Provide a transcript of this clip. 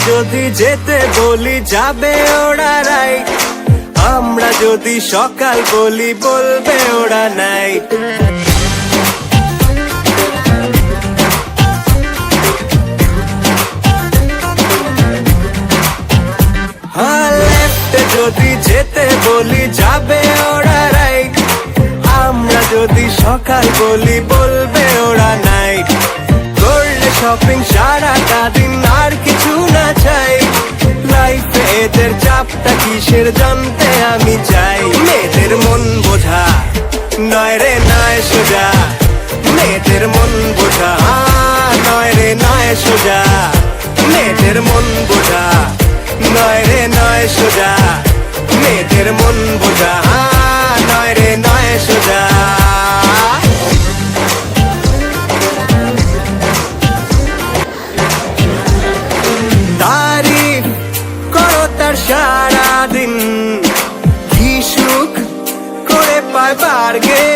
যদি যেতে বলি যাবে ওরা রাইট, আমরা যদি সকাল বলি বলবে ওরা নাইট। লেফটে যদি যেতে বলি যাবে ওরা রাইট, আমরা যদি সকাল বলি বলবে ওরা নাইট। করলে শপিং সারাটা দিন আর কিছু না চাই, লাইফে এদের চাপটা কিসের জানতে আমি চাই। মেয়েদের মন বোঝা নয় রে নয় সোজা, মেয়েদের মন বোঝা নয় রে নয় সোজা, মেয়েদের মন বোঝা নয় রে নয় সোজা, মেয়েদের মন বোঝা নয় রে নয় সোজা। তারিফ করো তার সারাদিন, কি সুখ করে পায় বার্গে